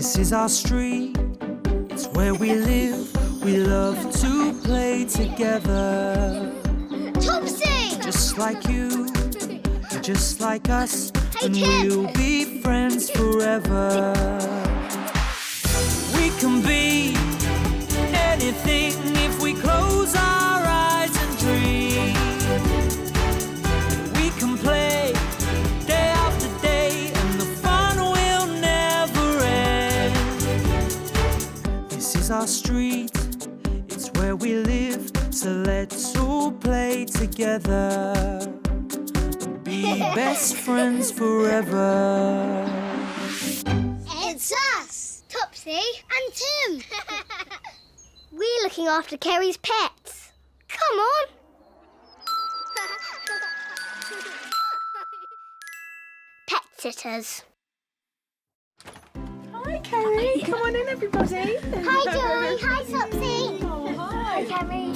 This is our street, it's where we live. We love to play together. Topsy! Just like you, just like us, Hey, and Tim. we'll be friends forever. We can be anything if we close our eyes and dream. We can play day after day, and the fun will never end. This is our street, it's where we live, so let's all play together. Be best friends forever. It's us, Topsy and Tim. We're looking after Kerry's pets. Come on. Pet sitters. Hi, Kerry. Come on in, everybody. Hi, Joy. Hi, Topsy. Oh, Hi, hi. Kerry.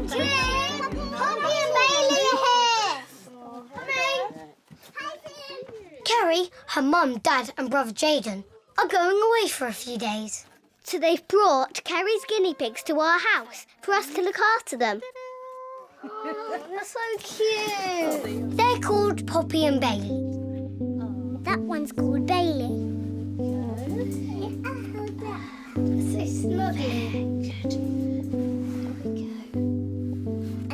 Tim, Poppy and Bailey are here. Come in. Hi, Tim. Kerry, her mum, dad and brother Jaden are going away for a few days. So they've brought Kerry's guinea pigs to our house for us to look after them. Oh, they're so cute. They're called Poppy and Bailey. That one's called Bailey. So snuggly. Good. There we go.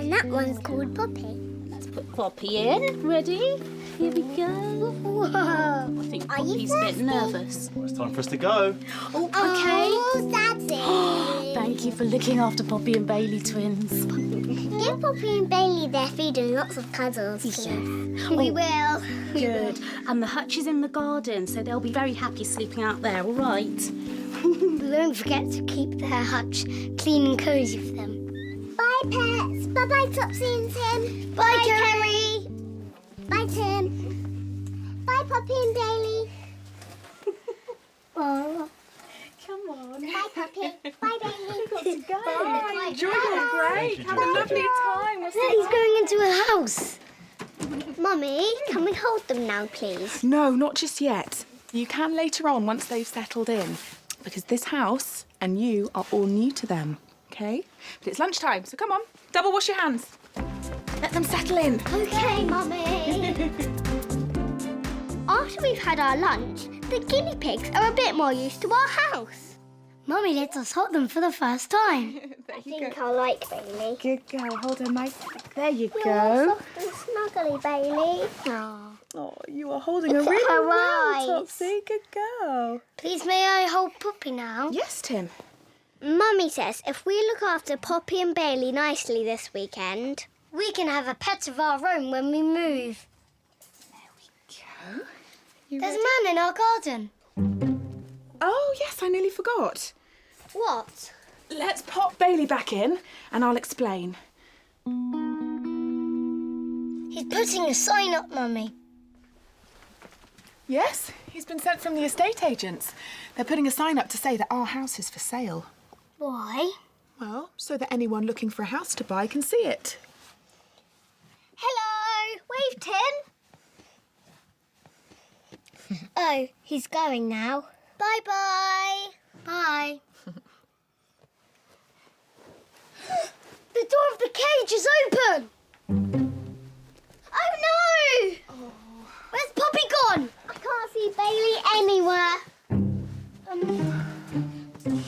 And that one's called Poppy. Let's put Poppy in. Ready? Here we go. Whoa. I think Are you Poppy's a bit thirsty? nervous. Well, it's time for us to go. Oh, okay. Oh, Daddy. Thank you for looking after Poppy and Bailey twins. Give Poppy and Bailey their feed and lots of cuddles, please. We will. Good. And the hutch is in the garden, so they'll be very happy sleeping out there, all right? We won't forget to keep their hutch clean and cosy for them. Bye, pets. Bye-bye, Topsy and Tim. Bye, Kerry. Bye, Tim. Bye, Poppy and Bailey. Oh. Come on. Bye, Poppy. Bye, Bailey. Go. Bye. Enjoy your break. Have a lovely time. We'll see Daddy's going into a house. Mummy, can we hold them now, please? No, not just yet. You can later on once they've settled in. Because this house and you are all new to them, okay? But it's lunchtime, so come on, double wash your hands. Let them settle in. Okay, Mummy. After we've had our lunch, the guinea pigs are a bit more used to our house. Mummy let us hold them for the first time. There I think I like Bailey. Good girl, hold her nice. There you You're go. soft and snuggly, Bailey. Oh. Oh, you are holding her Look at really her well, eyes. Topsy. Good girl. Please, may I hold Poppy now? Yes, Tim. Mummy says if we look after Poppy and Bailey nicely this weekend, we can have a pet of our own when we move. Go. You There's ready? a man in our garden. Oh, yes, I nearly forgot. What? Let's pop Bailey back in and I'll explain. He's putting a sign up, Mummy. Yes, he's been sent from the estate agents. They're putting a sign up to say that our house is for sale. Why? Well, so that anyone looking for a house to buy can see it. Hello! Wave, Tim. Oh, he's going now. Bye-bye. Bye. The door of the cage is open! Oh, no! Oh. Where's Poppy gone? I can't see Bailey anywhere.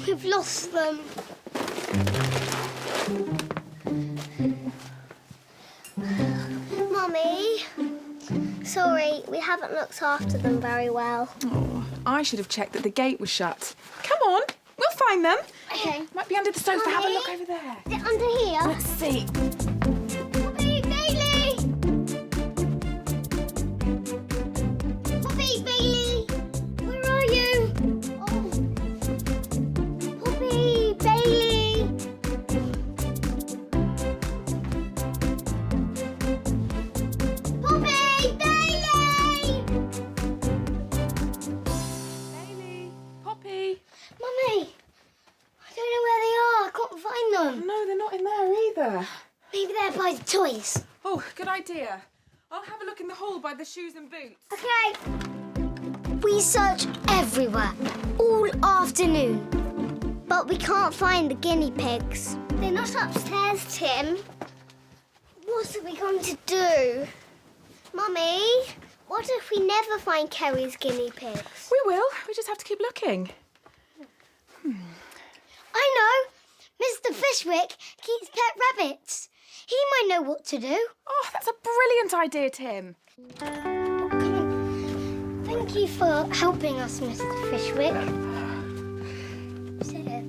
We've lost them. Mummy, sorry, we haven't looked after them very well. Oh, I should have checked that the gate was shut. Come on, we'll find them. Okay. Might be under the sofa. Have a Mummy? look over there. Is it under here? Let's see. Poppy, Bailey! Poppy, Bailey! Where are you? Oh. Poppy, Bailey! Poppy, Bailey! Bailey, Poppy. Mummy, I don't know where they are. I can't find them. No, they're not in there either. Maybe they're by the toys. Oh, good idea. I'll have a look in the hall by the shoes and boots. Okay. We search everywhere, all afternoon. But we can't find the guinea pigs. They're not upstairs, Tim. What are we going to do? Mummy, what if we never find Kerry's guinea pigs? We will. We just have to keep looking. I know. Mr. Fishwick keeps pet rabbits. He might know what to do. Oh, that's a brilliant idea, Tim. Come on. Thank you for helping us, Mr. Fishwick. Sit here.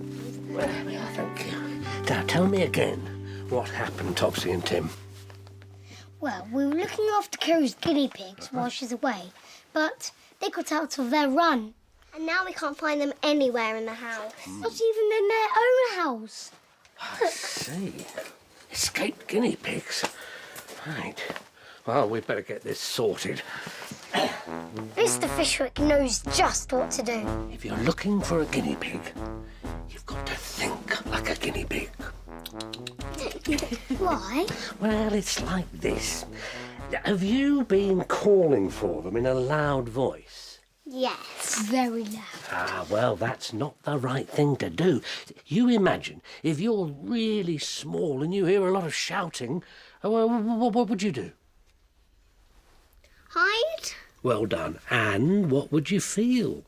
Well, thank you. Now, tell me again what happened, Topsy and Tim. Well, we were looking after Kerry's guinea pigs while she's away, but they got out of their run. And now we can't find them anywhere in the house. Not even in their own house. I see. Escaped guinea pigs. Right. Well, we'd better get this sorted. Mr. Fishwick knows just what to do. If you're looking for a guinea pig, you've got to think like a guinea pig. Why? Well, it's like this. Have you been calling for them in a loud voice? Yes, very loud. Ah, well, that's not the right thing to do. You imagine, if you're really small and you hear a lot of shouting, what would you do? Hide? Well done. And what would you feel?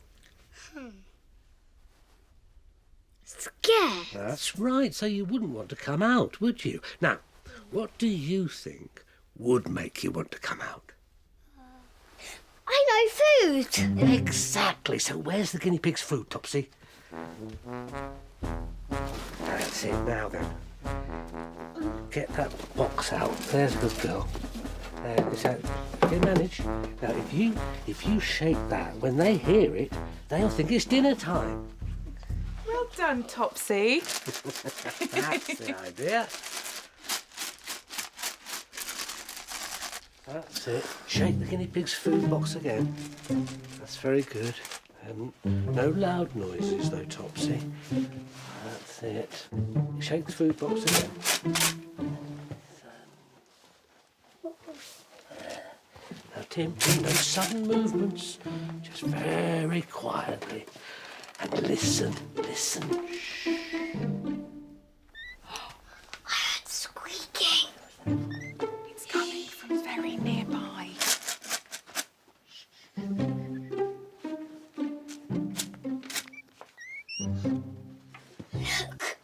Scared. That's right, so you wouldn't want to come out, would you? Now, what do you think would make you want to come out? I know food. Exactly. So where's the guinea pig's food, Topsy? That's it. Now then. Get that box out. There's a good girl. There, is that... Can you manage? Now, if you shake that, when they hear it, they'll think it's dinner time. Well done, Topsy. That's the idea. That's it. Shake the guinea pig's food box again. That's very good. No loud noises though, Topsy. That's it. Shake the food box again. Now, Tim, no sudden movements. Just very quietly. And listen. Shh. I heard squeaking. It's coming from very nearby. Look,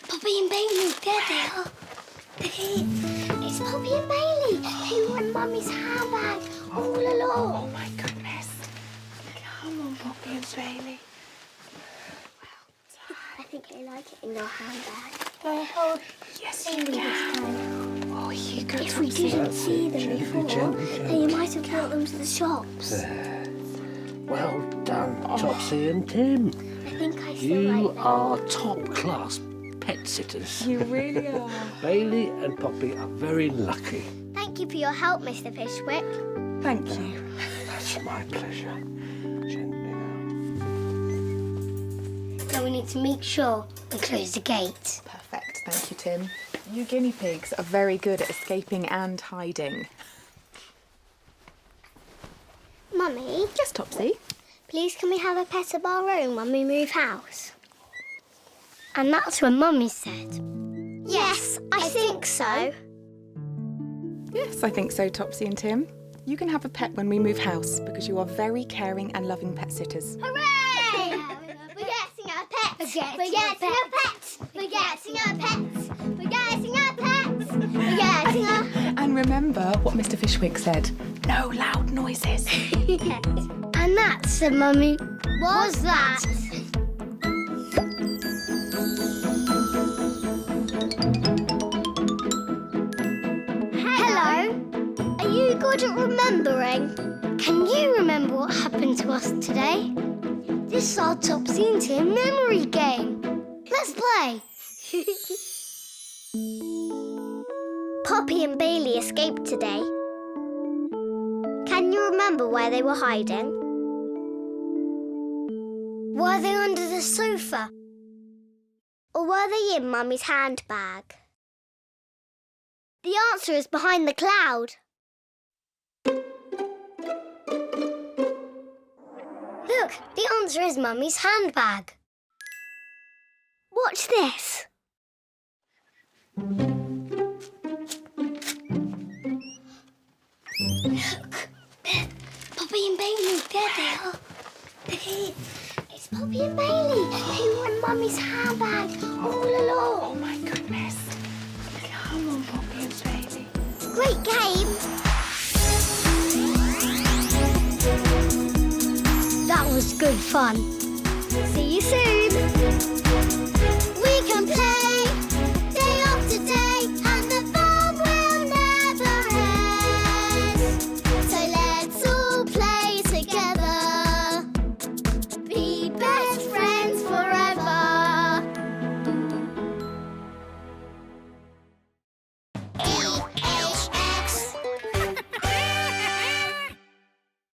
Poppy and Bailey, there they are. It's Poppy and Bailey. They were in Mummy's handbag all along. Oh my goodness. Come on, Poppy and Bailey. I think they like it in your handbag. Yes, you can. Oh, you go. If we didn't see them before, gently. then you might have brought them to the shops. Well done, Topsy and Tim. I think I still You like them. are top-class pet sitters. You really are. Bailey and Poppy are very lucky. Thank you for your help, Mr. Fishwick. Thank you. That's my pleasure. Gently now. Now we need to make sure we close the gate. Perfect. Thank you, Tim. You guinea pigs are very good at escaping and hiding. Mummy, Yes, Topsy. please can we have a pet of our own when we move house? And that's what Mummy said. Yes, I think so. Yes, I think so, Topsy and Tim. You can have a pet when we move house because you are very caring and loving pet sitters. Hooray! We're getting our pets! We're getting our pets! We're getting our pets! We're getting our pets! We're getting our... And remember what Mr. Fishwick said. No loud noises. And that's the Mummy. Was that? Hello. Are you good at remembering? Can you remember what happened to us today? This is our Topsy and Tim memory game. Let's play. Poppy and Bailey escaped today. Can you remember where they were hiding? Were they under the sofa? Or were they in Mummy's handbag? The answer is behind the cloud. Look, the answer is Mummy's handbag. Watch this. Look, there, Poppy and Bailey, there they are. Hey, it's Poppy and Bailey. They were in Mummy's handbag all along. Oh my goodness. Come on, Poppy and Bailey. Great game. That was good fun. See you soon.